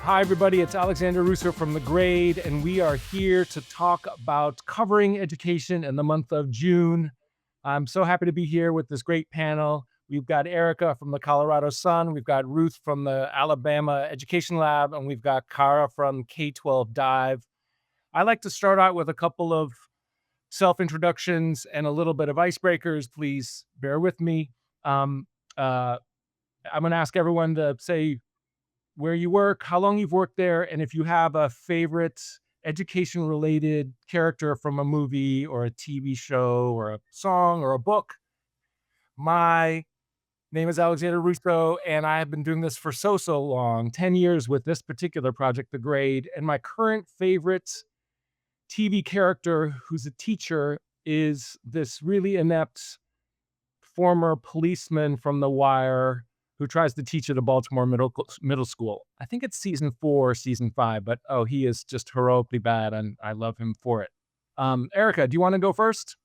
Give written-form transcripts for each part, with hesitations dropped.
Hi, everybody. It's Alexander Russo from The Grade, and we are here to talk about covering education in the month of June. I'm so happy to be here with this great panel. We've got Erica from the Colorado Sun, we've got Ruth from the Alabama Education Lab, and we've got Kara from K-12 Dive. I like to start out with a couple of self introductions and a little bit of icebreakers. Please bear with me. Um, uh, I'm going to ask everyone to say where you work, how long you've worked there, and if you have a favorite education related character from a movie or a TV show or a song or a book. My name is Alexander Russo, and I have been doing this for so long 10 years with this particular project, The Grade. And my current favorite TV character who's a teacher is this really inept former policeman from The Wire who tries to teach at a Baltimore middle school. I think it's season 4 or season 5, but oh, he is just heroically bad, and I love him for it. Erica, do you want to go first?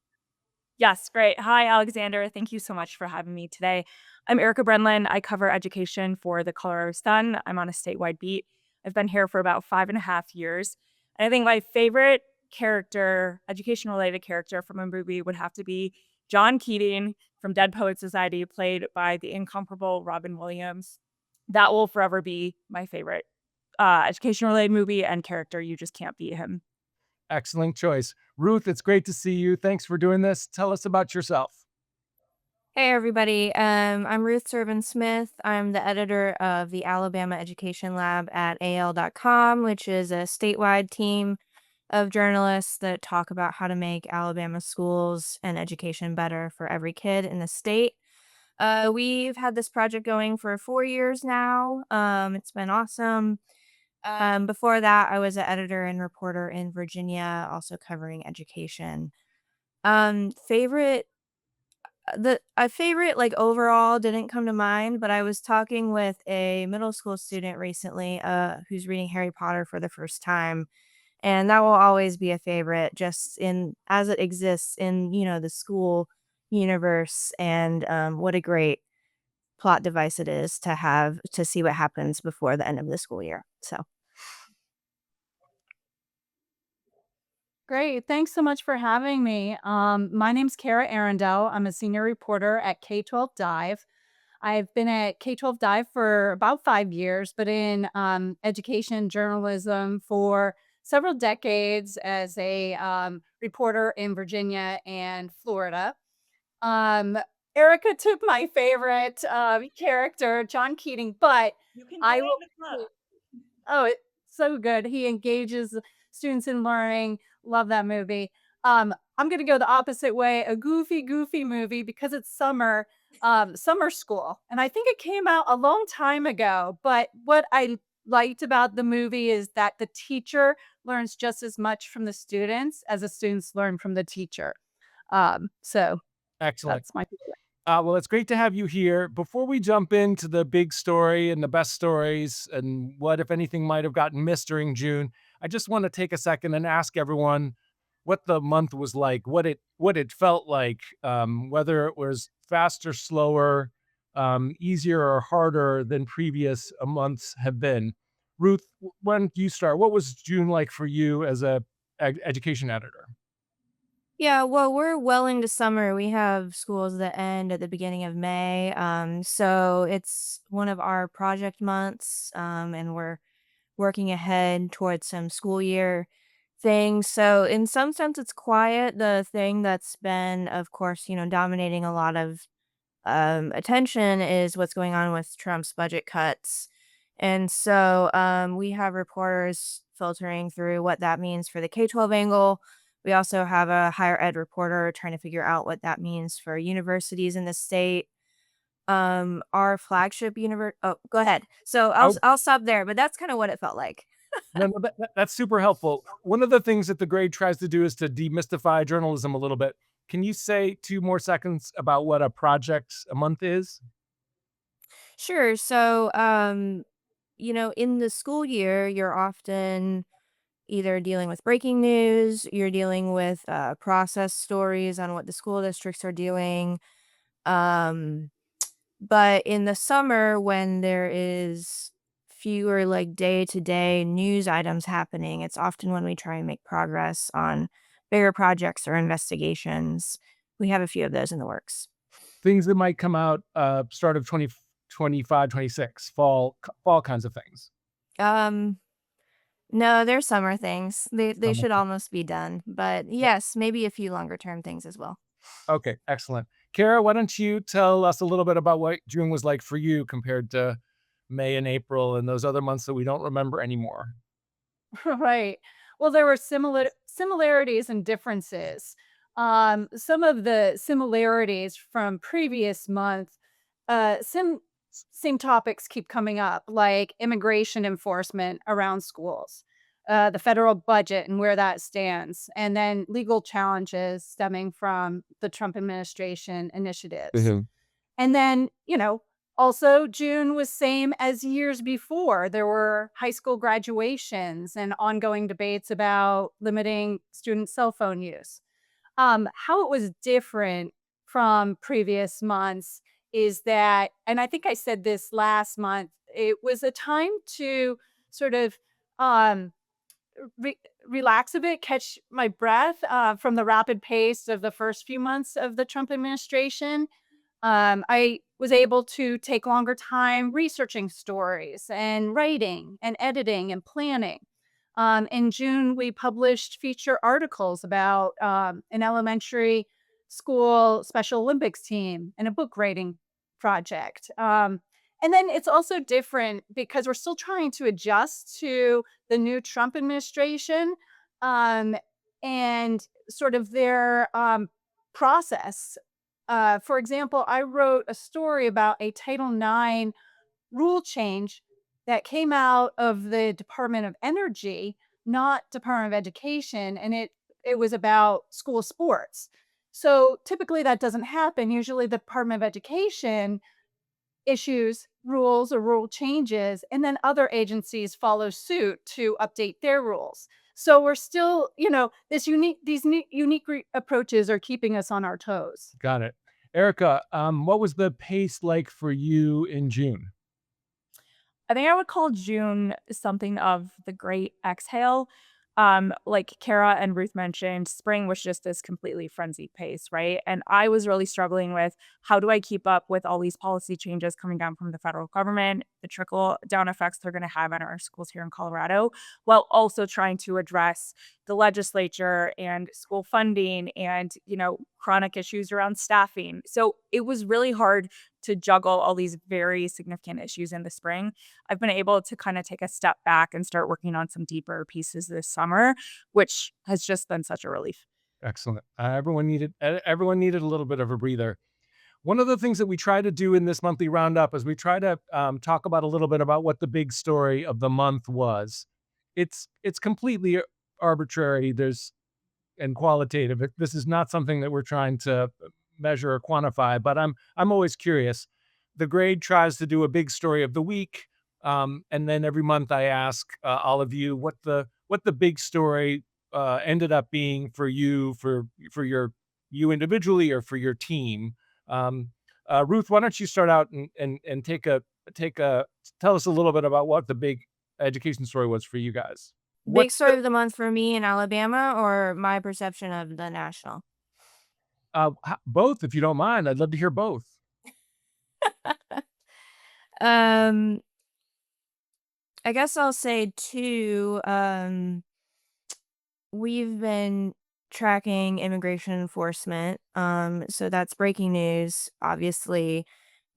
Yes, great. Hi, Alexander. Thank you so much for having me today. I'm Erica Breunlin. I cover education for the Colorado Sun. I'm on a statewide beat. I've been here for about 5.5 years. And I think my favorite character, education related character from a movie would have to be John Keating from Dead Poet Society, played by the incomparable Robin Williams. That will forever be my favorite education related movie and character. You just can't beat him. Excellent choice. Ruth, it's great to see you. Thanks for doing this. Tell us about yourself. Hey everybody, I'm Ruth Serven Smith. I'm the editor of the Alabama Education Lab at AL.com, which is a statewide team of journalists that talk about how to make Alabama schools and education better for every kid in the state. We've had this project going for 4 years now. It's been awesome. Before that, I was an editor and reporter in Virginia, also covering education. Favorite the a favorite, like, overall didn't come to mind, but I was talking with a middle school student recently, who's reading Harry Potter for the first time, and that will always be a favorite just in as it exists in, the school universe, and, what a great plot device it is to have to see what happens before the end of the school year, so Great. Thanks so much for having me. My name's Kara Arundel. I'm a senior reporter at K-12 Dive. I've been at K-12 Dive for about 5 years, but in education journalism for several decades as a reporter in Virginia and Florida. Um, Erica took my favorite character, John Keating, but You can I join will. the club. Oh, it's so good. He engages students in learning. Love that movie. I'm gonna go the opposite way, a goofy movie because it's summer, summer school. And I think it came out a long time ago, but what I liked about the movie is that the teacher learns just as much from the students as the students learn from the teacher. So Excellent. that's my favorite. Well, it's great to have you here. Before we jump into the big story and the best stories and what, if anything, might have gotten missed during June, I just want to take a second and ask everyone what the month was like, what it felt like, whether it was faster, slower, easier or harder than previous months have been. Ruth, when do you start? What was June like for you as a education editor? yeah, well, we're well into summer. We have schools that end at the beginning of May. So it's one of our project months, and we're working ahead towards some school year things. So in some sense, it's quiet. The thing that's been, of course, dominating a lot of attention is what's going on with Trump's budget cuts. And so we have reporters filtering through what that means for the K-12 angle. We also have a higher ed reporter trying to figure out what that means for universities in the state. Our flagship oh, go ahead. So I'll stop there, but that's kind of what it felt like. No, that's super helpful. One of the things that the grade tries to do is to demystify journalism a little bit. Can you say 2 more seconds about what a project a month is? Sure. So, in the school year, you're often either dealing with breaking news, you're dealing with process stories on what the school districts are doing. Um, but in the summer, when there is fewer like day-to-day news items happening, it's often when we try and make progress on bigger projects or investigations. We have a few of those in the works. Things that might come out start of 2025, 26, fall kinds of things. Um, no, they're summer things. They Summer. should almost be done, but yes, maybe a few longer term things as well. Okay, excellent. Kara, why don't you tell us a little bit about what June was like for you compared to May and April and those other months that we don't remember anymore? Right. Well, there were similarities and differences. Some of the similarities from previous month, same topics keep coming up, like immigration enforcement around schools, the federal budget and where that stands, and then legal challenges stemming from the Trump administration initiatives. Mhm. And then, also June was same as years before. There were high school graduations and ongoing debates about limiting student cell phone use. How it was different from previous months is that, and I think I said this last month, it was a time to sort of um, re- relax a bit, catch my breath from the rapid pace of the first few months of the Trump administration. I was able to take longer time researching stories and writing and editing and planning. In June, we published feature articles about an elementary school Special Olympics team and a book writing project. And then it's also different because we're still trying to adjust to the new Trump administration um, and sort of their process. For example, I wrote a story about a Title IX rule change that came out of the Department of Energy, not Department of Education, and it was about school sports. So typically that doesn't happen. Usually the Department of Education issues rules or rule changes, and then other agencies follow suit to update their rules. So we're still, unique approaches are keeping us on our toes. Got it. Erica, what was the pace like for you in June? I think I would call June something of the great exhale. Like Kara and Ruth mentioned, spring was just this completely frenzied pace, right? And I was really struggling with how do I keep up with all these policy changes coming down from the federal government, the trickle down effects they're going to have on our schools here in Colorado, while also trying to address the legislature and school funding and, chronic issues around staffing. So it was really hard to juggle all these very significant issues in the spring. I've been able to kind of take a step back and start working on some deeper pieces this summer, which has just been such a relief. Excellent. Everyone needed a little bit of a breather. One of the things that we try to do in this monthly roundup is we try to talk about a little bit about what the big story of the month was. It's completely arbitrary. There's and qualitative. This is not something that we're trying to measure or quantify, but I'm always curious. The grade tries to do a big story of the week, and then every month I ask all of you what the big story ended up being for you, for your you individually or for your team. Um, Ruth, why don't you start out and take a tell us a little bit about what the big education story was for you guys. Big What's story of the month for me in Alabama or my perception of the national? Both, if you don't mind. I'd love to hear both. Um, I guess I'll say two. We've been tracking immigration enforcement. So that's breaking news, obviously.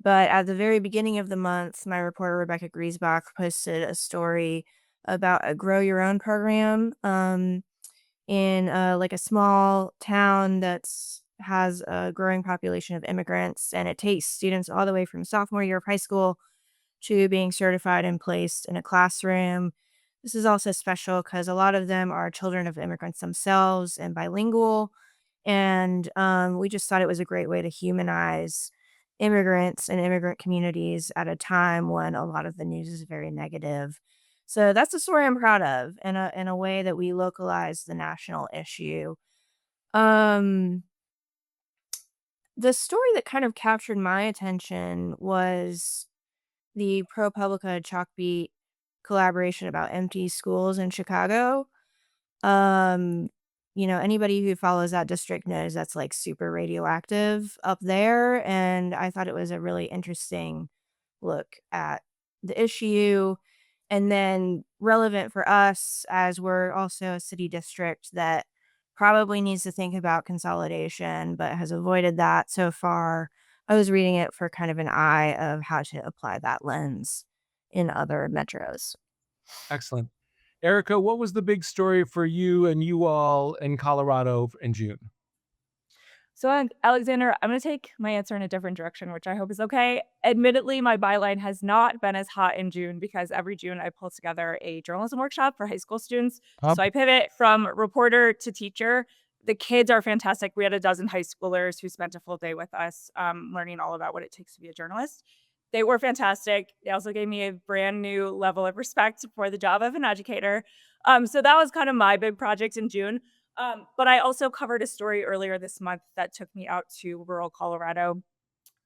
But at the very beginning of the month, my reporter Rebecca Griesbach posted a story about a grow your own program in like a small town that's has a growing population of immigrants, and it takes students all the way from sophomore year of high school to being certified and placed in a classroom. This is also special because a lot of them are children of immigrants themselves and bilingual. And we just thought it was a great way to humanize immigrants and immigrant communities at a time when a lot of the news is very negative. So that's a story I'm proud of in a way that we localize the national issue. Um, the story that kind of captured my attention was the ProPublica Chalk Beat collaboration about empty schools in Chicago. Um, anybody who follows that district knows that's like super radioactive up there. And I thought it was a really interesting look at the issue. And then relevant for us, as we're also a city district that probably needs to think about consolidation, but has avoided that so far. I was reading it for kind of an eye of how to apply that lens in other metros. Excellent. Erica, what was the big story for you and you all in Colorado in June? So, Alexander, I'm going to take my answer in a different direction, which I hope is okay. Admittedly, my byline has not been as hot in June because every June I pull together a journalism workshop for high school students. So I pivot from reporter to teacher. The kids are fantastic. We had a dozen high schoolers who spent a full day with us learning all about what it takes to be a journalist. They were fantastic. They also gave me a brand new level of respect for the job of an educator. So that was kind of my big project in June. But I also covered a story earlier this month that took me out to rural Colorado.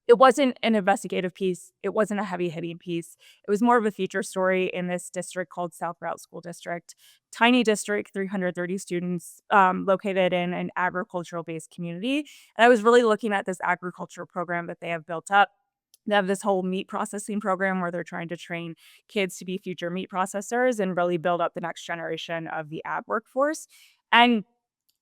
It wasn't an investigative piece. It wasn't a heavy hitting piece. It was more of a feature story in this district called South Route School District. Tiny district, 330 students, located in an agricultural based community. And I was really looking at this agriculture program that they have built up. They have this whole meat processing program where they're trying to train kids to be future meat processors and really build up the next generation of the ag workforce. And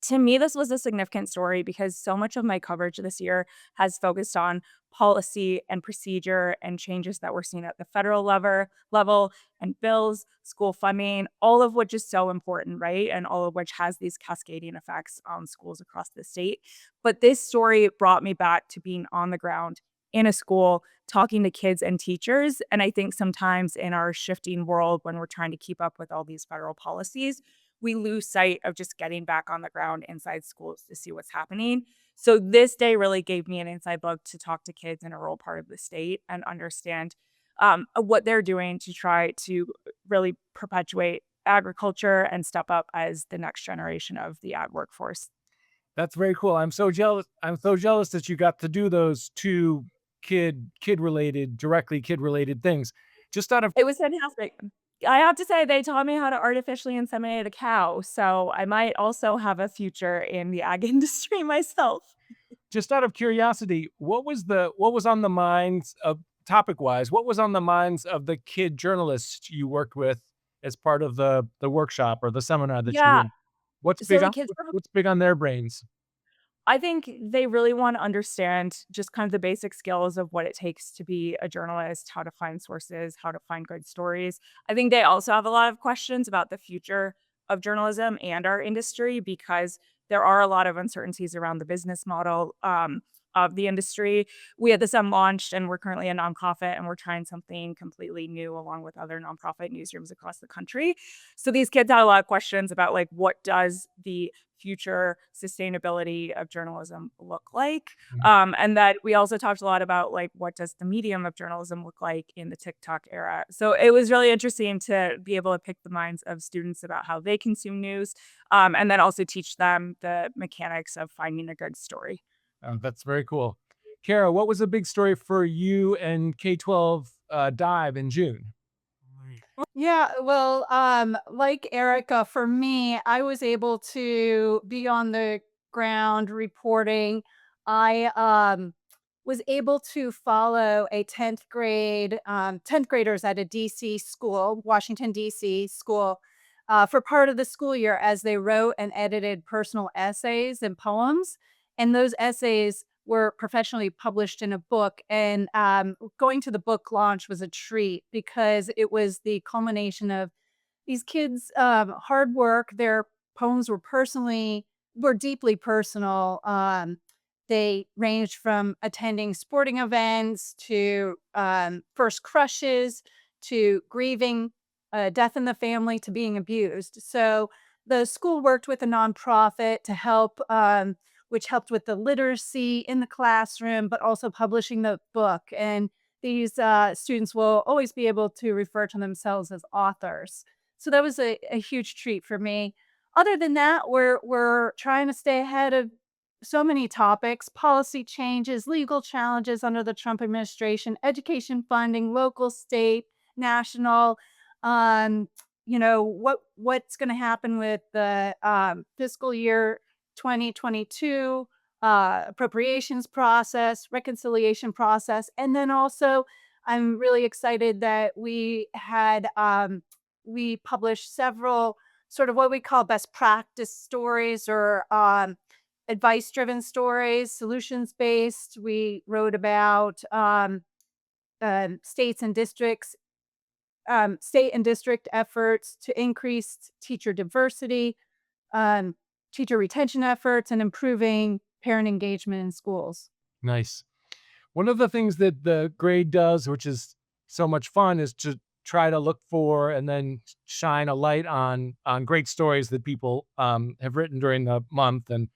to me, this was a significant story because so much of my coverage this year has focused on policy and procedure and changes that we're seeing at the federal level and bills, school funding, all of which is so important, right? And all of which has these cascading effects on schools across the state. But this story brought me back to being on the ground in a school, talking to kids and teachers. And I think sometimes in our shifting world, when we're trying to keep up with all these federal policies, we lose sight of just getting back on the ground inside schools to see what's happening. So this day really gave me an inside look to talk to kids in a rural part of the state and understand what they're doing to try to really perpetuate agriculture and step up as the next generation of the ag workforce. That's very cool. I'm so jealous. I'm so jealous that you got to do those two directly kid related things. Just out of It was fantastic. I have to say they taught me how to artificially inseminate a cow, so I might also have a future in the ag industry myself. just out of curiosity, what was on the minds of topic wise? What was on the minds of the kid journalists you worked with as part of the workshop or the seminar that you Yeah, did? so the kids were What's big on their brains? I think they really want to understand just kind of the basic skills of what it takes to be a journalist, how to find sources, how to find good stories. I think they also have a lot of questions about the future of journalism and our industry because there are a lot of uncertainties around the business model of the industry. We had this launched and we're currently a nonprofit and we're trying something completely new along with other nonprofit newsrooms across the country. So these kids had a lot of questions about like what does the future sustainability of journalism look like? Mhm. And that we also talked a lot about like what does the medium of journalism look like in the TikTok era. So it was really interesting to be able to pick the minds of students about how they consume news, and then also teach them the mechanics of finding a good story. That's very cool. Kara, what was a big story for you and K-12 Dive in June? Yeah, well, like Erica, for me, I was able to be on the ground reporting. I was able to follow a 10th graders at a DC school, Washington, DC school, for part of the school year as they wrote and edited personal essays and poems. And those essays were professionally published in a book. And going to the book launch was a treat because it was the culmination of these kids' hard work. Their poems were deeply personal. They ranged from attending sporting events to first crushes to grieving death in the family to being abused. So the school worked with a nonprofit to help, which helped with the literacy in the classroom, but also publishing the book. And these students will always be able to refer to themselves as authors. So that was a huge treat for me. Other than that, we're trying to stay ahead of so many topics: policy changes, legal challenges under the Trump administration, education funding, local, state, national. um, what's going to happen with the fiscal year 2022 appropriations process, reconciliation process, and then also I'm really excited that we published several sort of what we call best practice stories or advice driven stories, solutions based. We wrote about states and districts state and district efforts to increase teacher diversity, um, teacher retention efforts, and improving parent engagement in schools. Nice. One of the things that the grade does, which is so much fun, is to try to look for and then shine a light on great stories that people have written during the month, and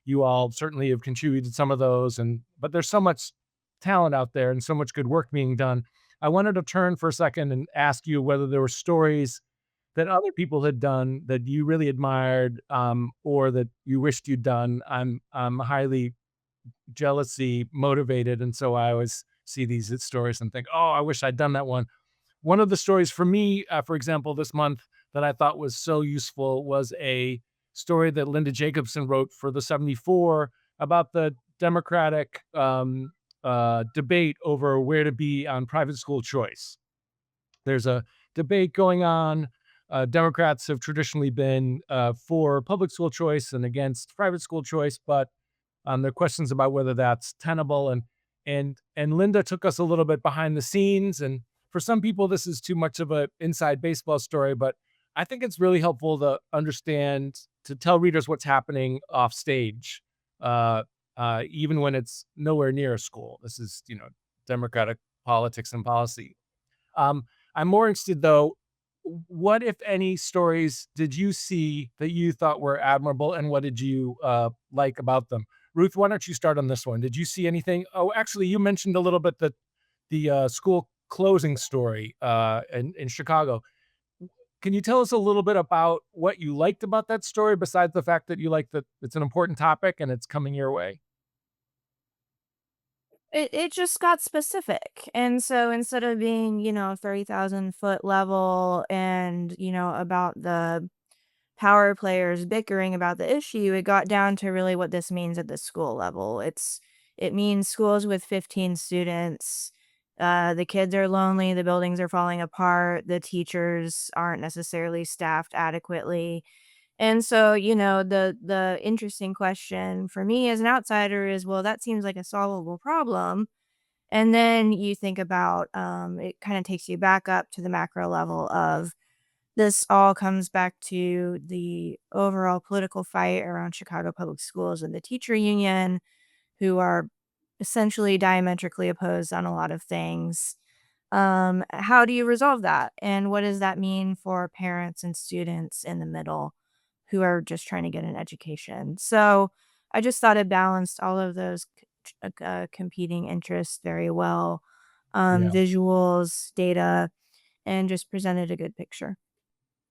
you all certainly have contributed some of those. And but there's so much talent out there and so much good work being done. I wanted to turn for a second and ask you whether there were stories that other people had done that you really admired, or that you wished you'd done. I'm highly jealousy motivated, and so I always see these stories and think, "Oh, I wish I'd done that one." One of the stories for me, for example, this month that I thought was so useful was a story that Linda Jacobson wrote for the 74 about the Democratic debate over where to be on private school choice. There's a debate going on. Democrats have traditionally been for public school choice and against private school choice, but there are questions about whether that's tenable. And Linda took us a little bit behind the scenes. And for some people, this is too much of an inside baseball story, but I think it's really helpful to understand, to tell readers what's happening off stage, even when it's nowhere near a school. This is, Democratic politics and policy. Um, I'm more interested though, what, if any, stories did you see that you thought were admirable, and what did you like about them? Ruth, why don't you start on this one? Did you see anything? Oh, actually, you mentioned a little bit that the school closing story in Chicago. Can you tell us a little bit about what you liked about that story, besides the fact that you like that it's an important topic and it's coming your way? It just got specific. And so instead of being, 30,000-foot level and, about the power players bickering about the issue, it got down to really what this means at the school level. It means schools with 15 students. The kids are lonely, the buildings are falling apart, the teachers aren't necessarily staffed adequately. And so, the interesting question for me as an outsider is, well, that seems like a solvable problem. And then you think about it kind of takes you back up to the macro level of this all comes back to the overall political fight around Chicago public schools and the teacher union, who are essentially diametrically opposed on a lot of things. How do you resolve that? And what does that mean for parents and students in the middle who are just trying to get an education? So I just thought it balanced all of those competing interests very well, Yeah. visuals, data, and just presented a good picture.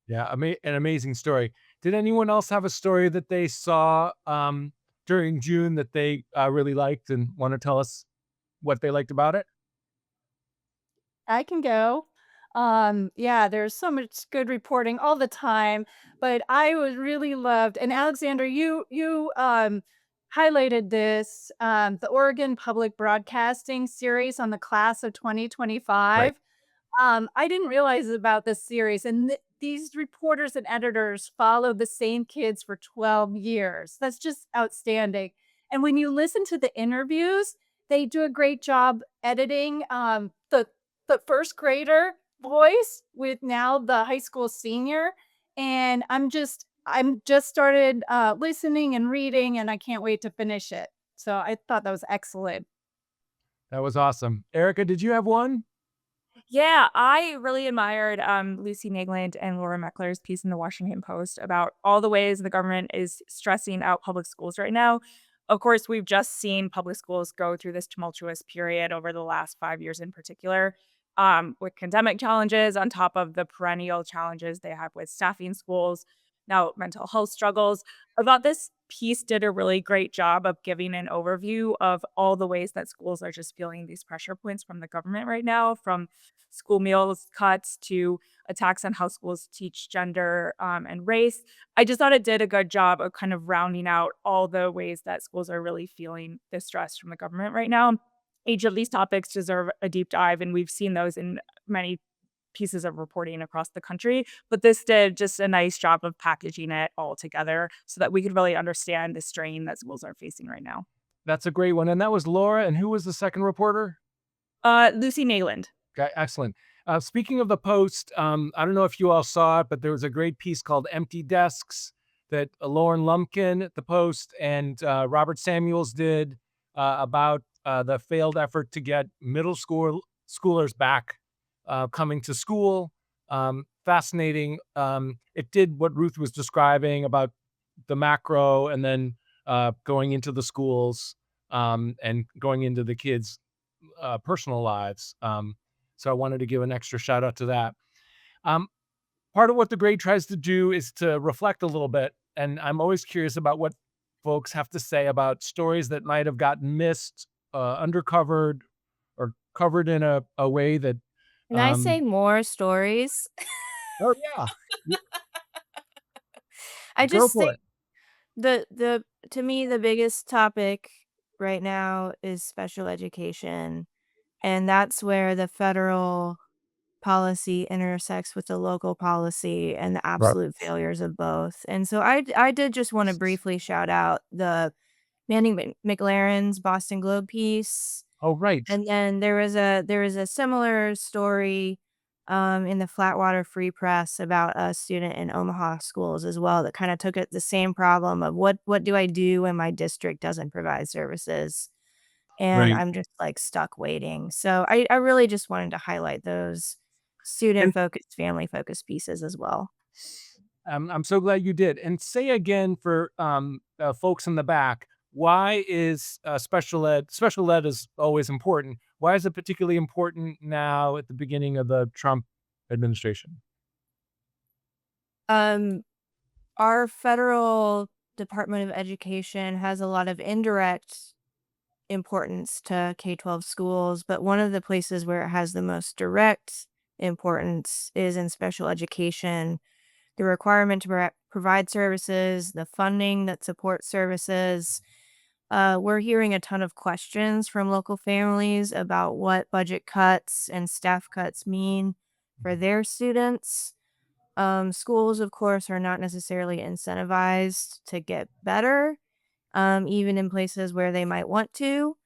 Yeah, an amazing story. Did anyone else have a story that they saw during June that they really liked and want to tell us what they liked about it? I can go. Yeah, there's so much good reporting all the time, but I was really loved. And Alexander, you highlighted this the Oregon Public Broadcasting series on the class of Right. 2025. I didn't realize about this series, and these reporters and editors follow the same kids for 12 years. That's just outstanding. And when you listen to the interviews, they do a great job editing the first grader voice with now the high school senior. And I'm just started listening and reading, and I can't wait to finish it. So I thought that was excellent. That was awesome. Erica, did you have one? Yeah, I really admired Lucy Naland and Laura Meckler's piece in the Washington Post about all the ways the government is stressing out public schools right now. Of course, we've just seen public schools go through this tumultuous period over the last 5 years in particular, with pandemic challenges on top of the perennial challenges they have with staffing schools, now mental health struggles. About this piece did a really great job of giving an overview of all the ways that schools are just feeling these pressure points from the government right now, from school meals cuts to attacks on how schools teach gender and race. I just thought it did a good job of kind of rounding out all the ways that schools are really feeling the stress from the government right now. Each of these topics deserve a deep dive, and we've seen those in many pieces of reporting across the country. But this did just a nice job of packaging it all together so that we could really understand the strain that schools are facing right now. That's a great one. And that was Laura. And who was the second reporter? Lucy Naland. Okay, excellent. Speaking of the Post, I don't know if you all saw it, but there was a great piece called Empty Desks that Lauren Lumpkin at the Post and Robert Samuels did about the failed effort to get middle schoolers back coming to school. Fascinating. It did what Ruth was describing about the macro and then going into the schools and going into the kids' personal lives. So I wanted to give an extra shout out to that. Um, Part of what the grade tries to do is to reflect a little bit. And I'm always curious about what folks have to say about stories that might have gotten missed, undercovered, or covered in a way that. Can I say more stories? Oh, yeah. I Go just for think it. the to me the biggest topic right now is special education, and that's where the federal policy intersects with the local policy and the Right. absolute failures of both. And so I did just want to briefly shout out the Manning McLaren's Boston Globe piece. Oh, right. And then there was a similar story in the Flatwater Free Press about a student in Omaha schools as well that kind of took it the same problem of what do I do when my district doesn't provide services? And Right. I'm just like stuck waiting. So I really just wanted to highlight those student And focused, family focused pieces as well. I'm so glad you did. And say again for folks in the back, why is special ed? Special ed is always important. Why is it particularly important now at the beginning of the Trump administration? Um, our federal Department of Education has a lot of indirect importance to K-12 schools, but one of the places where it has the most direct importance is in special education. The requirement to provide services, the funding that supports services. We're hearing a ton of questions from local families about what budget cuts and staff cuts mean for their students. Schools, of course, are not necessarily incentivized to get better, even in places where they might want to.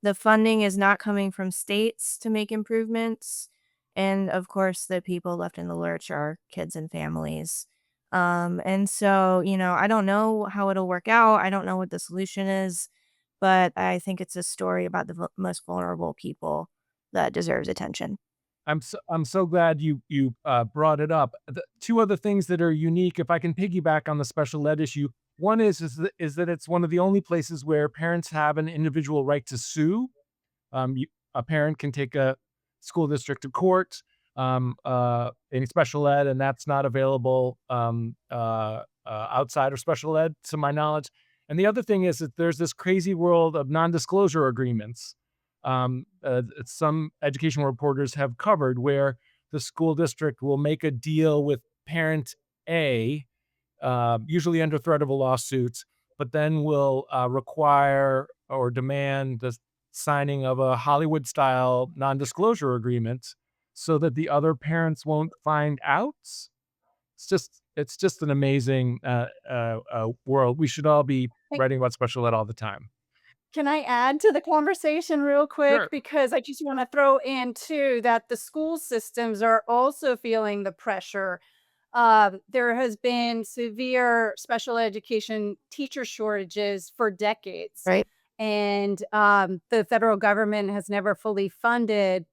The funding is not coming from states to make improvements. And of course, the people left in the lurch are kids and families. And so, I don't know how it'll work out. I don't know what the solution is, but I think it's a story about the most vulnerable people that deserves attention. I'm so glad you brought it up. Two other things that are unique, if I can piggyback on the special ed issue. One is that it's one of the only places where parents have an individual right to sue. A parent can take a school district to court in special ed, and that's not available outside of special ed, to my knowledge. And the other thing is that there's this crazy world of non-disclosure agreements. Some education reporters have covered where the school district will make a deal with parent A, usually under threat of a lawsuit, but then will require or demand the signing of a Hollywood style non disclosure agreement so that the other parents won't find out. It's just an amazing world. We should all be Hey, writing about special ed all the time. can I add to the conversation real quick? Sure. Because I just want to throw in too that the school systems are also feeling the pressure. There has been severe special education teacher shortages for decades, Right? and the federal government has never fully funded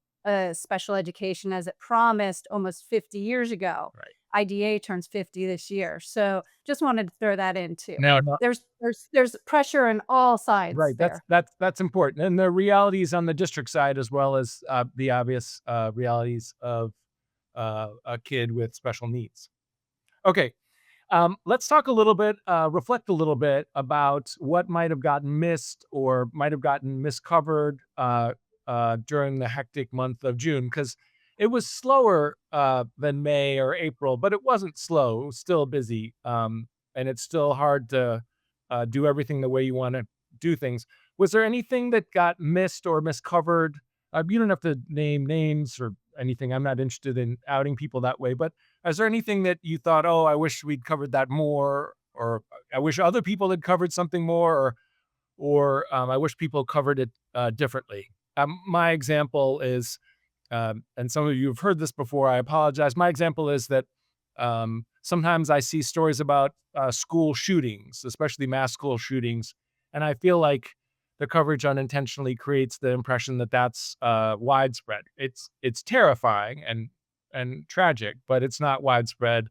special education as it promised almost 50 years ago. Right. IDA turns 50 this year, so just wanted to throw that in too. No, no. There's pressure on all sides Right. That's there. that's that's important, and the realities on the district side, as well as the obvious realities of a kid with special needs. Okay. Let's talk a little bit, reflect a little bit about what might have gotten missed or might have gotten miscovered during the hectic month of June, because it was slower than May or April, but it wasn't slow. It was still busy, and it's still hard to do everything the way you want to do things. Was there anything that got missed or miscovered? You don't have to name names or anything. I'm not interested in outing people that way, but is there anything that you thought, "Oh, I wish we'd covered that more," or "I wish other people had covered something more," or "I wish people covered it differently"? My example is, and some of you have heard this before, I apologize. My example is that sometimes I see stories about school shootings, especially mass school shootings, and I feel like the coverage unintentionally creates the impression that that's widespread. It's terrifying and tragic, but it's not widespread.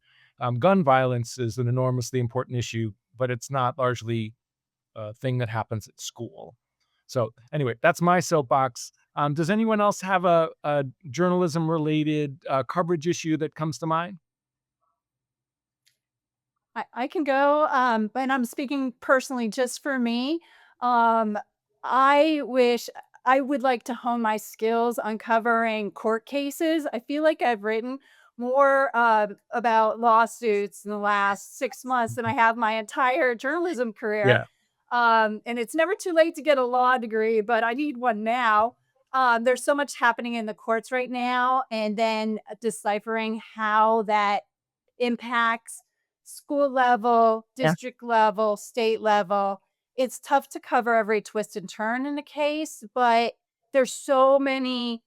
Gun violence is an enormously important issue, but it's not largely a thing that happens at school. So anyway, that's my soapbox. Does anyone else have a journalism related coverage issue that comes to mind? I can go, but I'm speaking personally just for me. Um, I wish I would like to hone my skills on covering court cases. I feel like I've written more about lawsuits in the last 6 months than I have my entire journalism career. Yeah. And it's never too late to get a law degree, but I need one now. There's so much happening in the courts right now, and then deciphering how that impacts school level, district level, state level. It's tough to cover every twist and turn in the case, but there's so many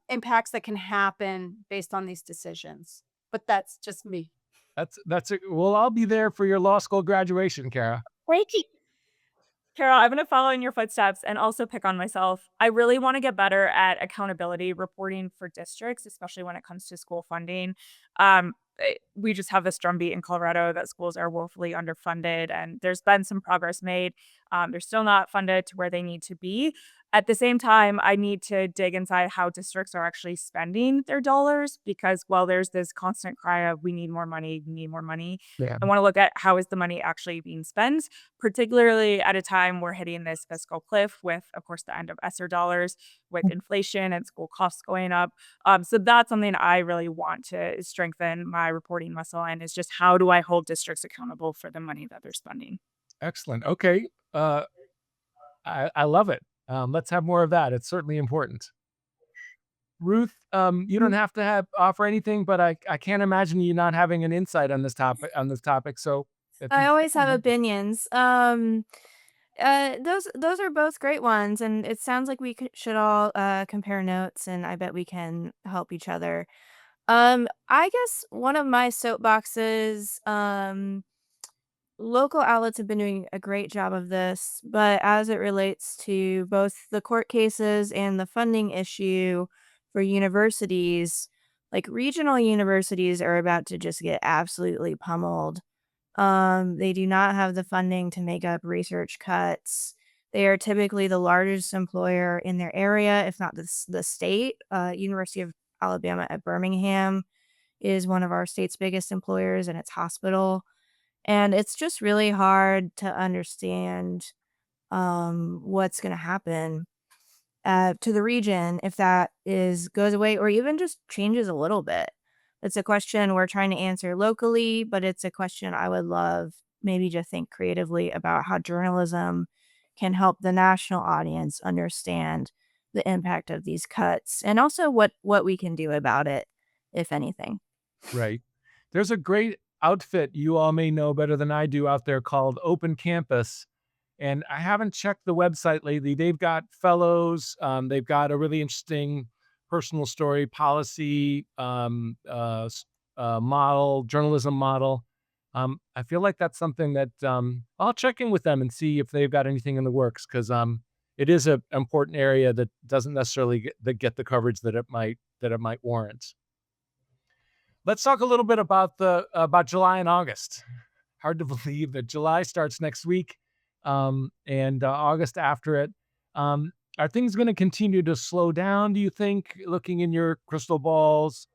impacts that can happen based on these decisions. But that's just me. That's it. Well, I'll be there for your law school graduation, Kara. Thank you. Carol, I'm going to follow in your footsteps and also pick on myself. I really want to get better at accountability reporting for districts, especially when it comes to school funding. We just have this drumbeat in Colorado that schools are woefully underfunded, and there's been some progress made. They're still not funded to where they need to be. At the same time, I need to dig inside how districts are actually spending their dollars because while there's this constant cry of we need more money, we need more money, Yeah. I want to look at how is the money actually being spent, particularly at a time we're hitting this fiscal cliff with, of course, the end of ESSER dollars, with inflation and school costs going up. So that's something I really want to strengthen my reporting muscle in is just how do I hold districts accountable for the money that they're spending? Excellent. Okay. I love it. Let's have more of that. It's certainly important. Ruth, you don't have to offer anything, but I can't imagine you not having an insight on this topic. So if I you, always have opinions. Those are both great ones, and it sounds like we should all compare notes, and I bet we can help each other. I guess one of my soapboxes, local outlets have been doing a great job of this, but as it relates to both the court cases and the funding issue for universities, like regional universities are about to just get absolutely pummeled. They do not have the funding to make up research cuts. They are typically the largest employer in their area, if not the state. University of Alabama at Birmingham is one of our state's biggest employers, and its hospital. And it's just really hard to understand what's going to happen to the region if that is goes away or even just changes a little bit. It's a question we're trying to answer locally, but it's a question I would love maybe to think creatively about how journalism can help the national audience understand the impact of these cuts and also what we can do about it, if anything. right. There's a great outfit you all may know better than I do out there called Open Campus. And I haven't checked the website lately. They've got fellows. They've got a really interesting personal story policy model, journalism model. I feel like that's something that I'll check in with them and see if they've got anything in the works because it is an important area that doesn't necessarily get the coverage that it might warrant. Let's talk a little bit about July and August. Hard to believe that July starts next week, and August after it. Are things going to continue to slow down? Do you think? Looking in your crystal balls,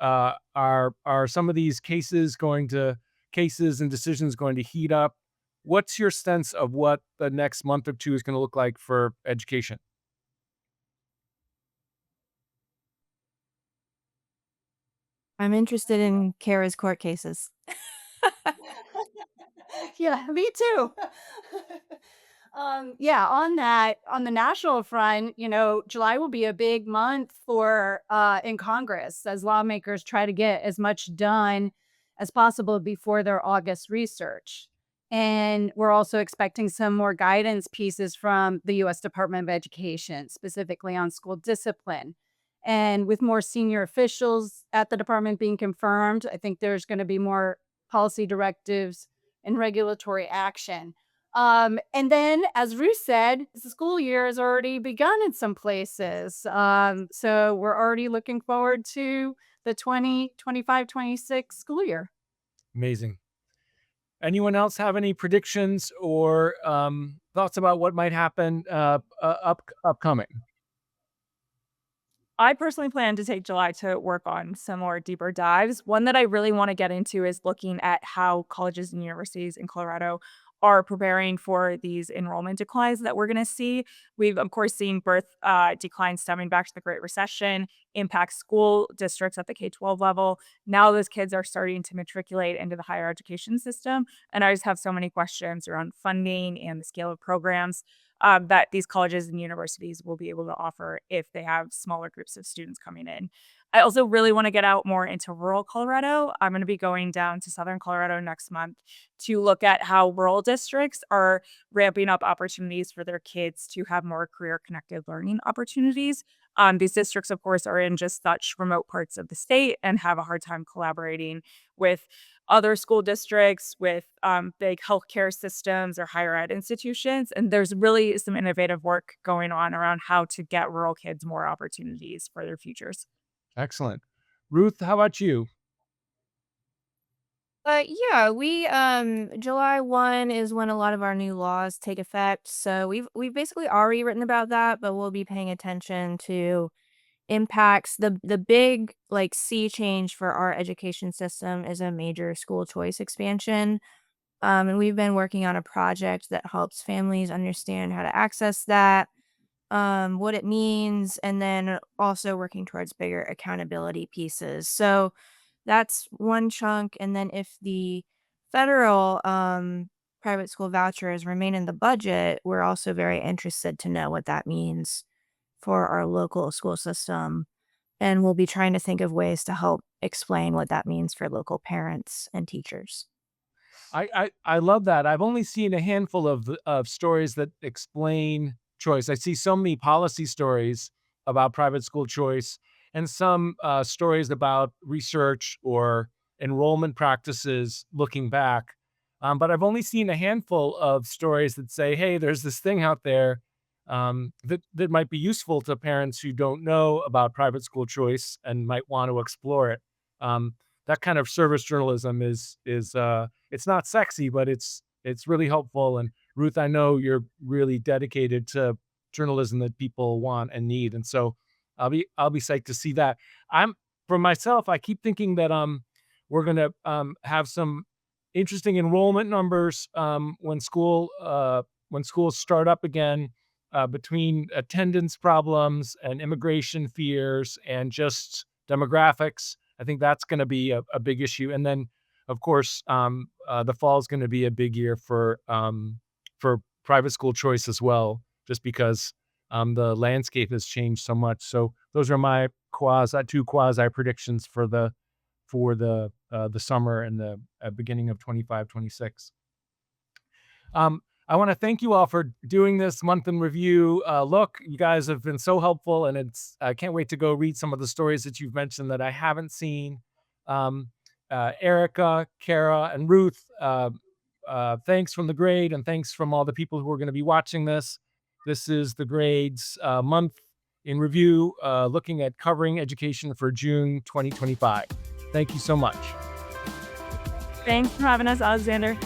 are some of these cases going to cases and decisions going to heat up. What's your sense of what the next month or two is going to look like for education? I'm interested in Kara's court cases. Yeah, me too. Yeah, on the national front, July will be a big month for in Congress as lawmakers try to get as much done as possible before their August research. And we're also expecting some more guidance pieces from the US Department of Education, specifically on school discipline. And with more senior officials at the department being confirmed, I think there's going to be more policy directives and regulatory action. And then, as Ruth said, the school year has already begun in some places. So we're already looking forward to the 2025-26 school year. Amazing. Anyone else have any predictions or thoughts about what might happen upcoming? I personally plan to take July to work on some more deeper dives. One that I really want to get into is looking at how colleges and universities in Colorado are preparing for these enrollment declines that we're going to see. We've, of course, seen birth declines stemming back to the Great Recession impact school districts at the K-12 level. Now those kids are starting to matriculate into the higher education system. And I just have so many questions around funding and the scale of programs that these colleges and universities will be able to offer if they have smaller groups of students coming in. I also really want to get out more into rural Colorado. I'm going to be going down to southern Colorado next month to look at how rural districts are ramping up opportunities for their kids to have more career connected learning opportunities. These districts, of course, are in just such remote parts of the state and have a hard time collaborating with other school districts, with big healthcare systems or higher ed institutions. And there's really some innovative work going on around how to get rural kids more opportunities for their futures. Excellent. Ruth, how about you? Yeah, we July 1 is when a lot of our new laws take effect. So we've basically already written about that, but we'll be paying attention to impacts. The big like sea change for our education system is a major school choice expansion. And we've been working on a project that helps families understand how to access that, what it means, and then also working towards bigger accountability pieces. So that's one chunk. And then if the federal private school vouchers remain in the budget, we're also very interested to know what that means for our local school system. And we'll be trying to think of ways to help explain what that means for local parents and teachers. I love that. I've only seen a handful of stories that explain choice. I see so many policy stories about private school choice and some stories about research or enrollment practices looking back. But I've only seen a handful of stories that say, "Hey, there's this thing out there that might be useful to parents who don't know about private school choice and might want to explore it." That kind of service journalism is it's not sexy, but it's really helpful. And Ruth, I know you're really dedicated to journalism that people want and need, and so I'll be psyched to see that. I'm For myself, I keep thinking that we're gonna have some interesting enrollment numbers when schools start up again, between attendance problems and immigration fears and just demographics. I think that's going to be a big issue. And then, of course, the fall is going to be a big year for private school choice as well, just because the landscape has changed so much. So those are my two quasi predictions for the summer and the beginning of 25-26. I want to thank you all for doing this month in review. Look, you guys have been so helpful, and I can't wait to go read some of the stories that you've mentioned that I haven't seen. Erica, Kara, and Ruth, thanks from the grade, and thanks from all the people who are going to be watching this. This is the grade's month in review, looking at covering education for June 2025. Thank you so much. Thanks for having us, Alexander.